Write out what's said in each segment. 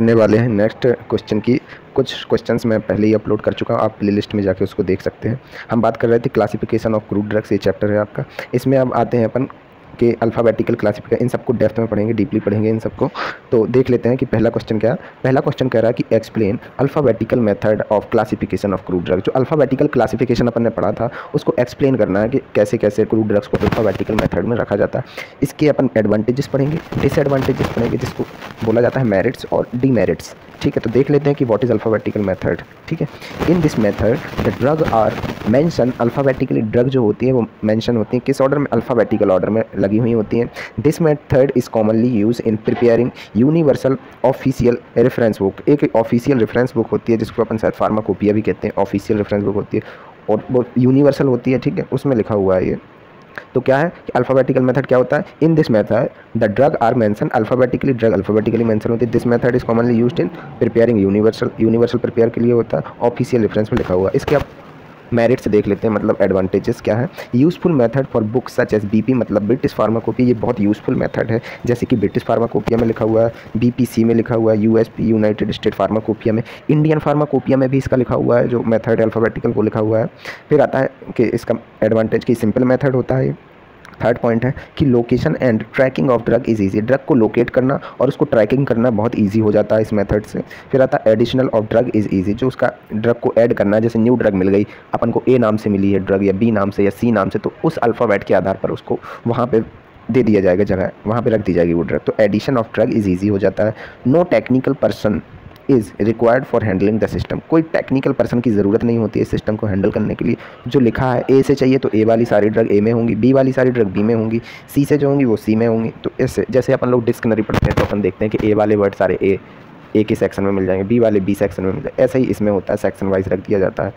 करने वाले हैं नेक्स्ट क्वेश्चन की। कुछ क्वेश्चंस मैं पहले ही अपलोड कर चुका हूँ, आप प्लेलिस्ट में जाके उसको देख सकते हैं। हम बात कर रहे थे क्लासिफिकेशन ऑफ क्रूड ड्रग्स, ये चैप्टर है आपका। इसमें अब आते हैं अपन के अल्फ़ाबेटिकल क्लासिफिकेशन, इन सबको डेप्थ में पढ़ेंगे, डीपली पढ़ेंगे इन सबको। तो देख लेते हैं कि पहला क्वेश्चन क्या है। पहला क्वेश्चन कह रहा है कि explain alphabetical method of classification of crude drugs. जो अल्फ़ाबेटिकल क्लासिफिकेशन अपन ने पढ़ा था उसको एक्सप्लेन करना है कि कैसे कैसे क्रूड ड्रग्स को अल्फ़ाबेटिकल मेथड में रखा जाता है। इसके अपन एडवांटेजेस पढ़ेंगे, डिसएडवांटेजेस पढ़ेंगे, जिसको बोला जाता है मेरिट्स और डीमेरिट्स। ठीक है, तो देख लेते हैं कि व्हाट इज़ अल्फ़ाबेटिकल मेथड। ठीक है, in this method the drug are mention alphabetically. Drug जो होती है वो मेंशन होती है किस ऑर्डर में? अल्फ़ाबेटिकल ऑर्डर में लगी हुई होती हैं। This method is commonly use in preparing universal official reference book. एक ऑफिशियल रेफरेंस बुक होती है जिसको अपन शायद फार्माकोपिया भी कहते हैं, ऑफिशियल रेफरेंस बुक होती है और वो यूनिवर्सल होती है। ठीक है, उसमें लिखा हुआ है ये। तो क्या है कि अल्फ़ाबेटिकल मेथड क्या होता है? In this method the drug are mention alphabetically. Drug alphabetically mention होती है। This method is commonly used in preparing universal. Universal prepare के लिए होता है, ऑफिशियल रेफरेंस में लिखा हुआ। इसके अब मेरिट्स देख लेते हैं, मतलब एडवांटेजेस क्या है। Useful method for books such as BP, मतलब ब्रिटिश फार्माकोपिया, ये बहुत यूज़फुल मेथड है। जैसे कि ब्रिटिश फार्माकोपिया में लिखा हुआ है, बीपीसी में लिखा हुआ है, यूएसपी यूनाइटेड स्टेट फार्माकोपिया में, इंडियन फार्माकोपिया में भी इसका लिखा हुआ है, जो मेथड अल्फ़ाबेटिकल वो लिखा हुआ है। फिर आता है कि इसका एडवांटेज की सिंपल मेथड होता है। थर्ड पॉइंट है कि location and tracking of drug is easy. Drug को लोकेट करना और उसको ट्रैकिंग करना बहुत ईजी हो जाता है इस मेथड से। फिर आता है additional of drug is easy, जो उसका ड्रग को ऐड करना है। जैसे न्यू ड्रग मिल गई अपन को, ए नाम से मिली है ड्रग या बी नाम से या सी नाम से, तो उस अल्फ़ाबेट के आधार पर उसको वहाँ पे दे दिया जाएगा, जगह वहाँ पे रख दी जाएगी वो ड्रग। तो addition of drug is easy हो जाता है। No technical person is required for handling the system. कोई टेक्निकल पर्सन की ज़रूरत नहीं होती है इस सिस्टम को हैंडल करने के लिए। जो लिखा है ए से चाहिए तो ए वाली सारी ड्रग ए में होंगी, बी वाली सारी ड्रग बी में होंगी, सी से जो होंगी वो सी में होंगी। तो इससे जैसे अपन लोग डिक्शनरी पढ़ते हैं तो अपन देखते हैं कि ए वाले वर्ड सारे ए के सेक्शन में मिल जाएंगे, बी वाले बी सेक्शन में मिल जाएंगे। ऐसा ही इसमें होता है, सेक्शन वाइज रख दिया जाता है।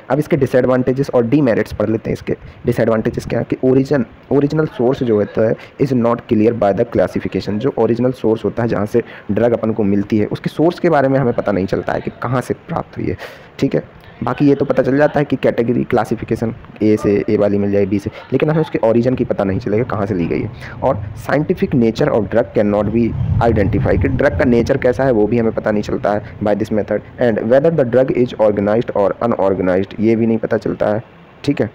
अब इसके डिसएडवांटेजेस और डीमेरिट्स पढ़ लेते हैं। इसके डिसएडवांटेजेस क्या है कि ओरिजिनल सोर्स जो होता है is not clear by the classification. जो ओरिजिनल सोर्स होता है जहाँ से ड्रग अपन को मिलती है, उसके सोर्स के बारे में हमें पता नहीं चलता है कि कहाँ से प्राप्त हुई है। ठीक है, बाकी ये तो पता चल जाता है कि कैटेगरी क्लासिफिकेशन ए से ए वाली मिल जाए, बी से, लेकिन हमें उसके ओरिजिन की पता नहीं चलेगा कहाँ से ली गई है। और scientific nature of drug can not be identify, कि ड्रग का नेचर कैसा है वो भी हमें पता नहीं चलता है by this method. And whether the drug is organised और अनऑर्गेनाइज्ड, ये भी नहीं पता चलता है। ठीक है,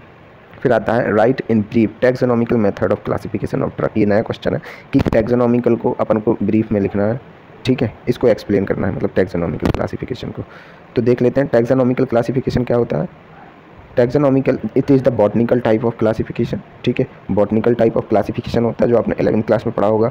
फिर आता है right in brief taxonomical method of classification of drug. ये नया क्वेश्चन है कि टैक्सोनॉमिकल को अपन को ब्रीफ में लिखना है। ठीक है, इसको एक्सप्लेन करना है, मतलब टैक्सोनॉमिकल क्लासिफिकेशन को। तो देख लेते हैं टैक्सोनॉमिकल क्लासिफिकेशन क्या होता है। Taxonomical it is the botanical type of classification. ठीक है, बॉटनिकल टाइप ऑफ क्लासिफिकेशन होता है जो आपने 11th क्लास में पढ़ा होगा।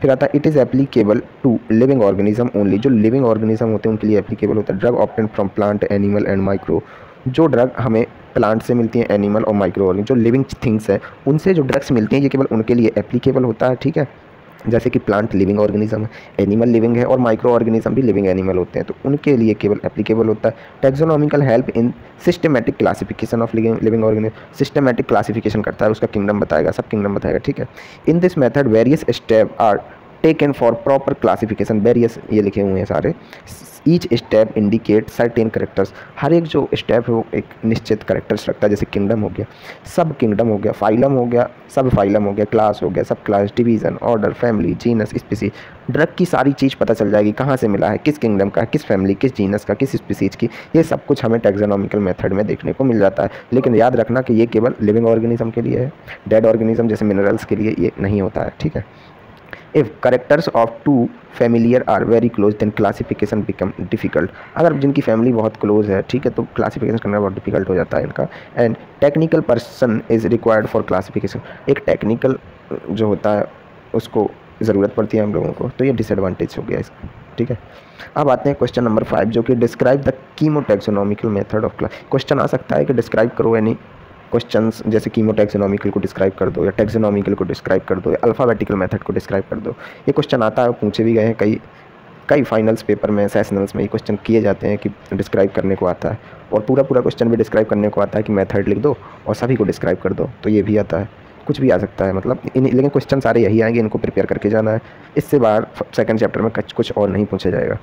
फिर आता है it is applicable to living organism only. जो लिविंग ऑर्गेनिज्म होते हैं उनके लिए एप्लीकेबल होता है। Drug obtain from plant, animal and micro. जो ड्रग हमें प्लांट से मिलती हैं, एनिमल और माइक्रो ऑर्गेनिज्म, जो लिविंग थिंग्स है उनसे जो ड्रग्स मिलती हैं, ये केवल उनके लिए एप्लीकेबल होता है। ठीक है, जैसे कि प्लांट लिविंग ऑर्गेनिज्म है, एनिमल लिविंग है और माइक्रो ऑर्गेनिज्म भी लिविंग एनिमल होते हैं, तो उनके लिए केवल एप्लीकेबल होता है। Taxonomical help in systematic classification of living organism. Systematic classification करता है, उसका किंगडम बताएगा, सब किंगडम बताएगा। ठीक है, in this method various step are taken for proper classification. Various ये लिखे हुए हैं सारे। Each step indicate certain characters. हर एक जो स्टेप है वो एक निश्चित करेक्टर्स रखता है। जैसे किंगडम हो गया, सब किंगडम हो गया, फाइलम हो गया, सब फाइलम हो गया, क्लास हो गया, सब class, division, order, family, genus, species. Drug की सारी चीज़ पता चल जाएगी, कहाँ से मिला है, किस किंगडम का, किस फैमिली, किस जीनस का, किस स्पीसीज की। ये सब कुछ हमें टैक्सोनॉमिकल मेथड में देखने को मिल जाता है। लेकिन याद रखना कि ये केवल लिविंग ऑर्गेनिज्म के लिए है, डेड ऑर्गेनिज्म जैसे मिनरल्स के लिए ये नहीं होता है। ठीक है, if characters of two familiar are very close then classification become difficult. अगर जिनकी फैमिली बहुत क्लोज है, ठीक है, तो क्लासिफिकेशन करना बहुत डिफिकल्ट हो जाता है इनका। And technical person is required for classification. एक टेक्निकल जो होता है उसको ज़रूरत पड़ती है हम लोगों को, तो ये डिसएडवांटेज हो गया इसका। ठीक है, अब आते हैं क्वेश्चन नंबर 5, जो कि describe the chemotaxonomical method of class. Question आ सकता है कि डिस्क्राइब करो यानी क्वेश्चंस, जैसे कीमोटैक्सोनॉमिकल को डिस्क्राइब कर दो, या टैक्सोनॉमिकल को डिस्क्राइब कर दो, या अल्फ़ाबेटिकल मेथड को डिस्क्राइब कर दो। ये क्वेश्चन आता है, पूछे भी गए हैं कई फाइनल्स पेपर में, सेशनल्स में ये क्वेश्चन किए जाते हैं कि डिस्क्राइब करने को आता है, और पूरा क्वेश्चन भी डिस्क्राइब करने को आता है कि मेथड लिख दो और सभी को डिस्क्राइब कर दो। तो ये भी आता है, कुछ भी आ सकता है, मतलब लेकिन क्वेश्चन सारे यही आएंगे, इनको प्रिपेयर करके जाना है। इससे बाहर सेकंड चैप्टर में कुछ और नहीं पूछा जाएगा।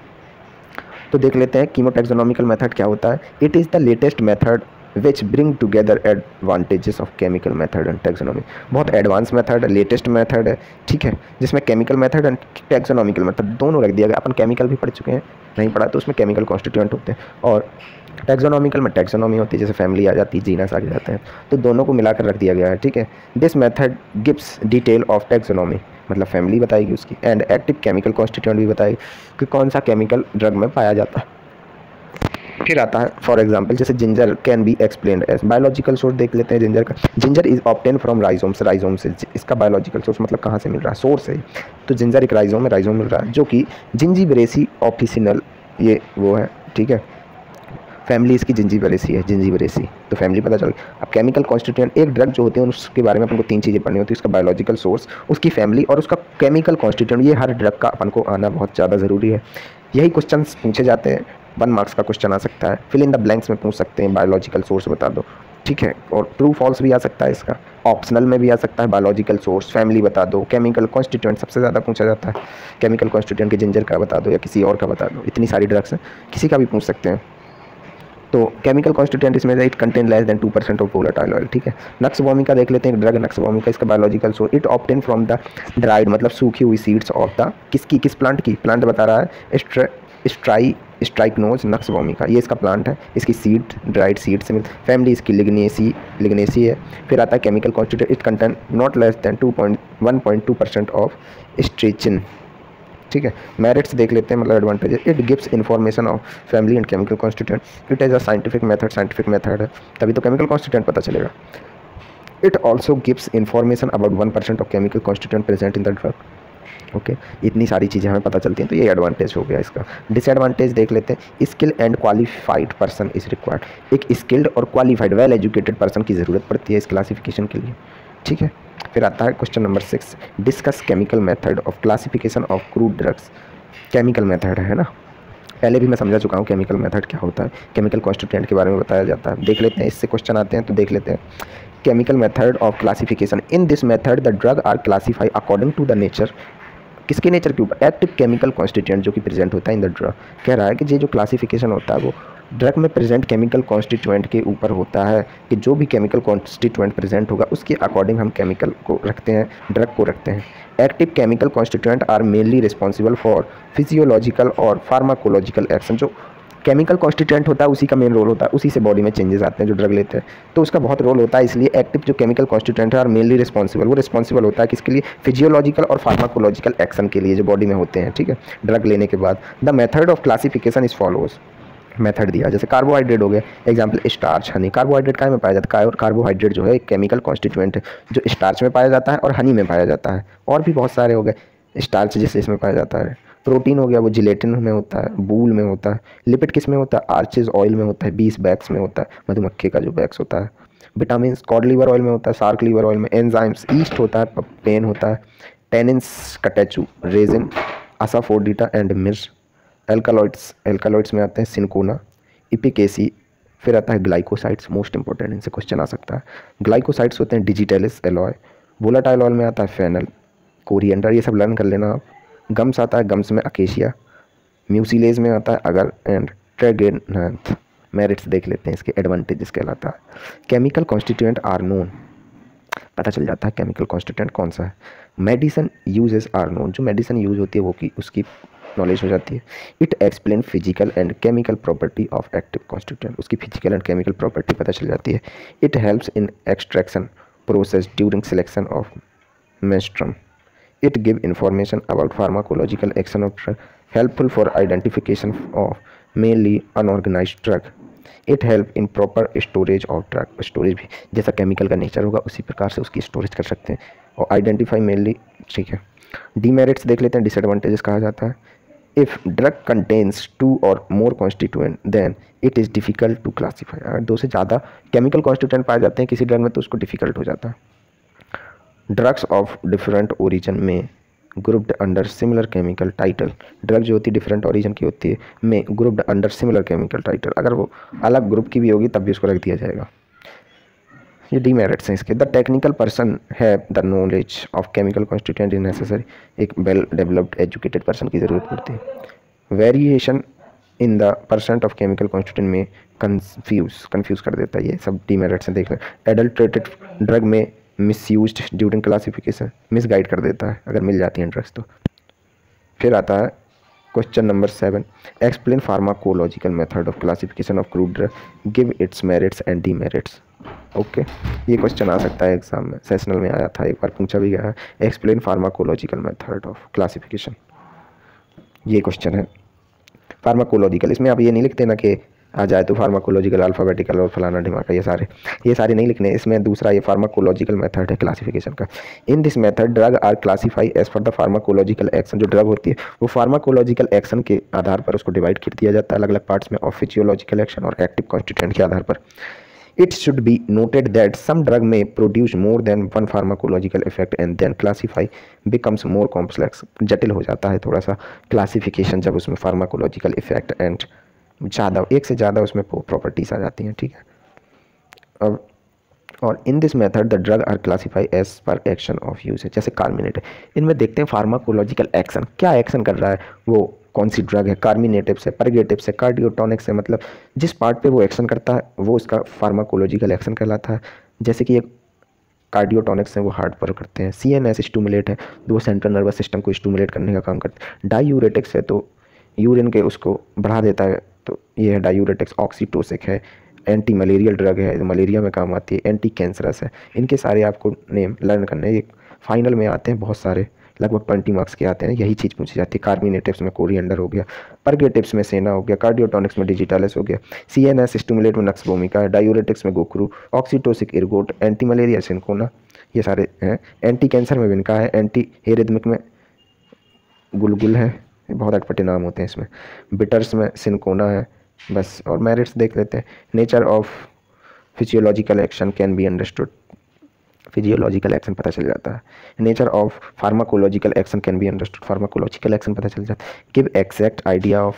तो देख लेते हैं कीमोटैक्सोनॉमिकल मेथड क्या होता है। It is the latest method which bring together advantages of chemical method and taxonomy. बहुत एडवांस मेथड है, लेटेस्ट मेथड है, ठीक है, जिसमें chemical method and taxonomical method दोनों रख दिया गया। अपन केमिकल भी पढ़ चुके हैं, नहीं पढ़ा तो उसमें केमिकल कॉन्स्टिट्यूएंट होते हैं, और टैक्सोनॉमिकल में टैक्सोनॉमी होती है, जैसे फैमिली आ जाती है, जीनस आ जाते हैं, तो दोनों को मिलाकर रख दिया गया है, ठीक है। This method gives detail of taxonomy, मतलब फैमिली बताएगी उसकी, एंड एक्टिव केमिकल कॉन्स्टिट्यूएंट भी बताएगी कि कौन सा केमिकल ड्रग में पाया जाता है। फिर आता है फॉर एग्जांपल, जैसे ginger can be explained as biological source. देख लेते हैं जिंजर का। Ginger is obtain from rhizomes, rhizome से इसका बायोलॉजिकल सोर्स मतलब कहाँ से मिल रहा है, सोर्स है। तो जिंजर एक राइजोम है, राइजोम मिल रहा है, जो कि जिंजीबरेसी ऑफिसिनल, ये वो है, ठीक है, फैमिली इसकी जिंजीबरेसी है, जिंजीबरेसी, तो फैमिली पता चल। अब केमिकल कॉन्स्टिट्यूएंट, एक ड्रग जो होती है उसके बारे में अपन को 3 चीज़ें पढ़नी होती है, उसका बायोलॉजिकल सोर्स, उसकी फैमिली और उसका केमिकल कॉन्स्टिट्यूएंट। ये हर ड्रग का अपन को आना बहुत ज़्यादा ज़रूरी है। यही क्वेश्चन पूछे जाते हैं, 1 मार्क्स का क्वेश्चन आ सकता है, फिल इन द ब्लैंक्स में पूछ सकते हैं, बायोलॉजिकल सोर्स बता दो, ठीक है, और ट्रू फॉल्स भी आ सकता है इसका, ऑप्शनल में भी आ सकता है, बायोलॉजिकल सोर्स, फैमिली बता दो, केमिकल कॉन्स्टिट्यूएंट सबसे ज़्यादा पूछा जाता है, केमिकल कॉन्स्टिट्यूएंट के जिंजर का बता दो या किसी और का बता दो, इतनी सारी ड्रग्स हैं, किसी का भी पूछ सकते हैं। तो केमिकल कॉन्स्टिट्यूएंट इसमें it contain less than 2% of volatile oil, ठीक है। नक्स वोमिका देख लेते हैं, ड्रग नक्स वोमिका, इसका biological source, it obtain from the dried, मतलब सूखी हुई सीड्स ऑफ द, किस प्लांट की, प्लांट बता रहा है स्ट्राइकनोज नक्स वोमिका, ये इसका प्लांट है, इसकी सीड ड्राइड सीड से मिलती, फैमिली इसकी लिग्नेसी है। फिर आता है chemical constituent, it contain not less than 1.2% of strychnine, ठीक है। मेरिट्स देख लेते हैं, मतलब advantages, it gives information of family and chemical constituent, it is a scientific method है, तभी तो केमिकल कॉन्स्टिट्यूएंट पता चलेगा। It also gives information about 1% of chemical constituent present in the drug, okay, इतनी सारी चीज़ें हमें पता चलती हैं, तो ये एडवांटेज हो गया इसका। डिसएडवांटेज देख लेते हैं, skill and qualified person is required, एक स्किल्ड और क्वालिफाइड वेल एजुकेटेड पर्सन की ज़रूरत पड़ती है इस क्लासिफिकेशन के लिए, ठीक है। फिर आता है question number 6, discuss chemical method of classification of crude drugs. Chemical method है ना, पहले भी मैं समझा चुका हूँ केमिकल मेथड क्या होता है, केमिकल कॉन्स्टिट्यूएंट के बारे में बताया जाता है। देख लेते हैं, इससे क्वेश्चन आते हैं तो देख लेते हैं। Chemical method of classification, in this method the drug are classify according to the nature, किसके नेचर के ऊपर, एक्टिव केमिकल कॉन्स्टिट्यूएंट जो कि प्रेजेंट होता है इन द ड्रग। कह रहा है कि ये जो क्लासिफिकेशन होता है वो ड्रग में प्रेजेंट केमिकल कॉन्स्टिट्यूएंट के ऊपर होता है, कि जो भी केमिकल कॉन्स्टिट्यूएंट प्रेजेंट होगा उसके अकॉर्डिंग हम केमिकल को रखते हैं, ड्रग को रखते हैं। Active chemical constituent are mainly responsible for physiological और फार्माकोलॉजिकल एक्शन, जो केमिकल कॉन्स्टिट्यूएंट होता है उसी का मेन रोल होता है, उसी से बॉडी में चेंजेस आते हैं जो ड्रग लेते हैं, तो उसका बहुत रोल होता है। इसलिए एक्टिव जो केमिकल कॉन्स्टिट्यूएंट है और मेनली रिस्पॉन्सिबल, वो रिस्पॉन्सिबल होता है किसके लिए, फिजियोलॉजिकल और फार्माकोलॉजिकल एक्शन के लिए जो बॉडी में होते हैं, ठीक है, ड्रग लेने के बाद। The method of classification is follows, method दिया, जैसे कार्बोहाइड्रेट हो गया, एग्जांपल स्टार्च, हनी। कार्बोहाइड्रेट कहाँ में पाया जाता है, कार्बोहाइड्रेट जो है एक केमिकल कॉन्स्टिट्यूएंट है जो स्टार्च में पाया जाता है और हनी में पाया जाता है, और भी बहुत सारे हो गए स्टार्च जैसे इसमें पाया जाता है। प्रोटीन हो गया, वो जिलेटिन में होता है, बूल में होता है। लिपिड किस में होता है, आर्चेज ऑयल में होता है, बीस बैक्स में होता है, मधुमक्खी का जो बैक्स होता है। विटामिन कॉड लीवर ऑयल में होता है, सार्क लीवर ऑयल में। एंजाइम्स, ईस्ट होता है, पेन होता है, टेनिन्स, कटेचू, रेजिन, असाफोडिटा एंड मिर्च। एल्कालॉइड्स में आते हैं सिनकोना, इपिकेसी। फिर आता है ग्लाइकोसाइड्स, मोस्ट इंपॉर्टेंट, इनसे क्वेश्चन आ सकता है। ग्लाइकोसाइड्स होते हैं डिजिटलिस एलॉय। वोलाटाइल ऑयल में आता है फेनल, कोरिएंडर, ये सब लर्न कर लेना आप। गम्स आता है, गम्स में अकेशिया। म्यूसिलेज में आता है अगर एंड ट्रेगेनथ। मेरिट्स देख लेते हैं, इसके एडवांटेजेस कहलाता है। केमिकल कॉन्स्टिट्यूएंट आर नोन, पता चल जाता है केमिकल कॉन्स्टिट्यूएंट कौन सा है। मेडिसिन यूजेस आर नोन, जो मेडिसिन यूज होती है वो की उसकी नॉलेज हो जाती है। It explain physical and chemical property of active constituent, उसकी फिजिकल एंड केमिकल प्रॉपर्टी पता चल जाती है। It helps in extraction process during selection of menstruum. It give information about pharmacological action of drug, helpful for identification of mainly unorganized drug. It help in proper storage of drug. Storage भी जैसा chemical का nature होगा उसी प्रकार से उसकी storage कर सकते हैं। और आइडेंटिफाई मेनली, ठीक है। डीमेरिट्स देख लेते हैं, डिसएडवांटेजेस कहा जाता है। If drug contains 2 or more constituent then it is difficult to classify, अगर 2 से ज़्यादा केमिकल कॉन्स्टिट्यूएंट पाए जाते हैं किसी ड्रग में तो उसको डिफिकल्ट हो जाता है। ड्रग्स ऑफ डिफरेंट ओरिजिन में grouped under similar chemical title, drug जो होती है डिफरेंट ओरिजिन की होती है में grouped under similar chemical title, अगर वो अलग ग्रुप की भी होगी तब भी उसको रख दिया जाएगा। ये डीमेरिट्स हैं इसके। The technical person have the knowledge of chemical constituent is necessary, एक वेल डेवलप्ड एजुकेटेड पर्सन की ज़रूरत पड़ती है। Variation in the percent of chemical constituent में कंफ्यूज कर देता है। ये सब डीमेरिट्स हैं, देख लें। एडल्ट्रेटेड ड्रग में मिसयूज्ड ड्यूरिंग क्लासिफिकेशन, मिसगाइड कर देता है अगर मिल जाती हैं ड्रग्स तो। फिर आता है question number 7, explain pharmacological method of classification of crude drug, give its merits and demerits. Okay, ये क्वेश्चन आ सकता है एग्जाम में, सेशनल में आया था, एक बार पूछा भी गया है। Explain pharmacological method of classification, ये क्वेश्चन है। फार्माकोलॉजिकल, इसमें आप ये नहीं लिखते ना कि आ जाए तो फार्माकोलॉजिकल, अल्फ़ाबेटिकल और फलाना ढिमाका, ये सारे नहीं लिखने। इसमें दूसरा ये फार्माकोलॉजिकल मेथड है क्लासिफिकेशन का। In this method drug are classify as per the pharmacological action. जो ड्रग होती है वो फार्माकोलॉजिकल एक्शन के आधार पर उसको डिवाइड कर दिया जाता है अलग अलग पार्ट्स में, और फिजियोलॉजिकल एक्शन और एक्टिव कॉन्स्टिट्यूएंट के आधार पर। It should be noted that some drug may produce more than one pharmacological effect and then classify becomes more complex। जटिल हो जाता है थोड़ा सा क्लासिफिकेशन जब उसमें फार्माकोलॉजिकल इफेक्ट एंड ज़्यादा, एक से ज़्यादा उसमें प्रॉपर्टीज आ जाती हैं, ठीक है। अब और in this method the drug are classify as per action of use है, जैसे कार्मिनेटिव। इनमें देखते हैं फार्माकोलॉजिकल एक्शन, क्या एक्शन कर रहा है, वो कौन सी ड्रग है। कार्मिनेटिव से, परगेटिव से, कार्डियोटॉनिक से, मतलब जिस पार्ट पे वो एक्शन करता है वो उसका फार्माकोलॉजिकल एक्शन कहलाता है। जैसे कि एक कार्डियोटॉनिक्स हैं वो हार्ट पर करते हैं, CNS स्टूमुलेट है तो वो सेंट्रल नर्वस सिस्टम को स्टूमुलेट करने का काम करते हैं। डायूरेटिक्स है तो यूरिन के उसको बढ़ा देता है, तो ये है डायूरेटिक्स। ऑक्सीटोसिक है, एंटी मलेरियल ड्रग है, तो मलेरिया में काम आती है। एंटी कैंसरस है। इनके सारे आपको नेम लर्न करने हैं, फाइनल में आते हैं बहुत सारे, लगभग 20 मार्क्स के आते हैं, यही चीज़ पूछी जाती है। कार्मिनेटिव्स में कोरिएंडर हो गया, परगेटिव्स में सेना हो गया, कार्डियोटॉनिक्स में डिजिटालिस हो गया, CNS स्टिमुलेट में नक्स भूमिका है, डायूरेटिक्स में गोक्रू, oxytocic ergot, anti malaria cinchona, ये सारे हैं। एंटी कैंसर में विनका है, एंटी हेरिदमिक में गुलगुल है, बहुत अटपटे नाम होते हैं इसमें। बिटर्स में सिनकोना है, बस। और मेरिट्स देख लेते हैं। Nature of physiological action can be understood, physiological action पता चल जाता है। Nature of pharmacological action can be understood, pharmacological action पता चल जाता है। Give exact idea of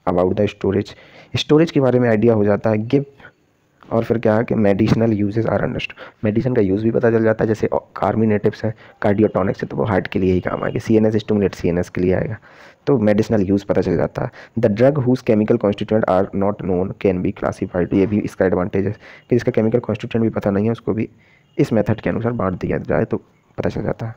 about the storage, storage के बारे में आइडिया हो जाता है। गिव, और फिर क्या है कि medicinal uses are understood, medicine का यूज़ भी पता चल जाता है। जैसे कार्मिनेटिव्स है, कार्डियोटॉनिक्स है तो वो हार्ट के लिए ही काम आएगी। CNS स्टिमुलेट CNS के लिए आएगा, तो मेडिसिनल यूज़ पता चल जाता है। The drug whose chemical constituent are not known can be classified, ये भी इसका एडवांटेज है कि जिसका केमिकल कॉन्स्टिट्यूएंट भी पता नहीं है उसको भी इस मेथड के अनुसार बांट दिया जाए तो पता चल जाता है।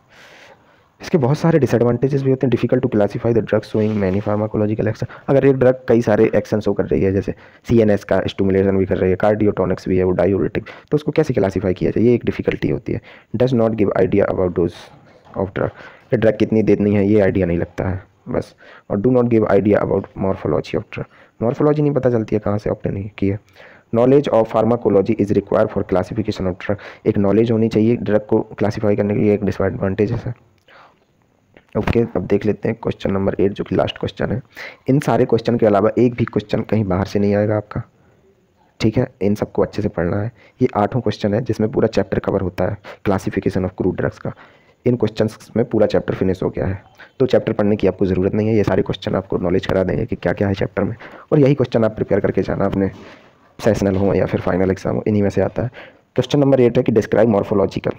इसके बहुत सारे डिसएडवांटेजेस भी होते हैं। Difficult to classify the drug showing many pharmacological action, अगर एक ड्रग कई सारे एक्शन शो कर रही है, जैसे CNS का स्टिमुलेशन भी कर रही है, कार्डियोटॉनिक्स भी है, वो डायूरेटिक, तो उसको कैसे क्लासीफाई किया जाए, ये एक डिफिकल्टी होती है। Does not give idea about dose of drug, ये ड्रग कितनी देनी है ये आइडिया नहीं लगता है, बस। और do not give idea about morphology of drug, morphology नहीं पता चलती है कहाँ से ऑप्टेन की है। Knowledge of pharmacology is required for classification of drug, एक नॉलेज होनी चाहिए ड्रग को क्लासीफाई करने के लिए, एक डिसएडवांटेज है। ओके, अब देख लेते हैं क्वेश्चन नंबर 8 जो कि लास्ट क्वेश्चन है। इन सारे क्वेश्चन के अलावा एक भी क्वेश्चन कहीं बाहर से नहीं आएगा आपका, ठीक है। इन सबको अच्छे से पढ़ना है। ये 8 क्वेश्चन है जिसमें पूरा चैप्टर कवर होता है क्लासिफिकेशन ऑफ क्रूड ड्रग्स का। इन क्वेश्चंस में पूरा चैप्टर फिनिश हो गया है, तो चैप्टर पढ़ने की आपको ज़रूरत नहीं है। ये सारे क्वेश्चन आपको नॉलेज करा देंगे कि क्या क्या है चैप्टर में, और यही क्वेश्चन आप प्रिपेयर करके जाना, अपने सेशनल हो या फिर फाइनल एग्जाम हो, इन्हीं में से आता है। क्वेश्चन नंबर 8 है कि डिस्क्राइब मॉर्फोलॉजिकल।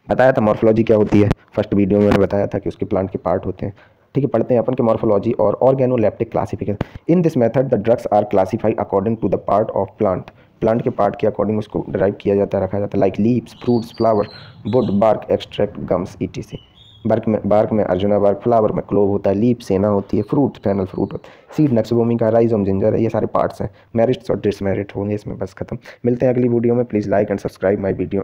बताया था मॉर्फोलॉजी क्या होती है, फर्स्ट वीडियो में मैंने बताया था कि उसके प्लांट के पार्ट होते हैं, ठीक है। पढ़ते हैं अपन के मॉर्फोलॉजी और organoleptic classification. In this method the drugs are classified according to the part of plant, plant के पार्ट के अकॉर्डिंग उसको ड्राइव किया जाता है, रखा जाता है। Like leaves, fruits, flower, wood, bark, extract, gums, ETC। Bark में अर्जुना बार्क, फ्लावर में क्लोव होता है, लीप सेना होती है, फ्रूट फैनल फ्रूट होता है, सीड नक्स भूमिका, राइजोम जिंजर है, ये सारे पार्ट्स हैं। मेरिट्स और डिसमेरिट होंगे इसमें, बस खत्म। मिलते हैं अगली वीडियो में। Please like and subscribe my video.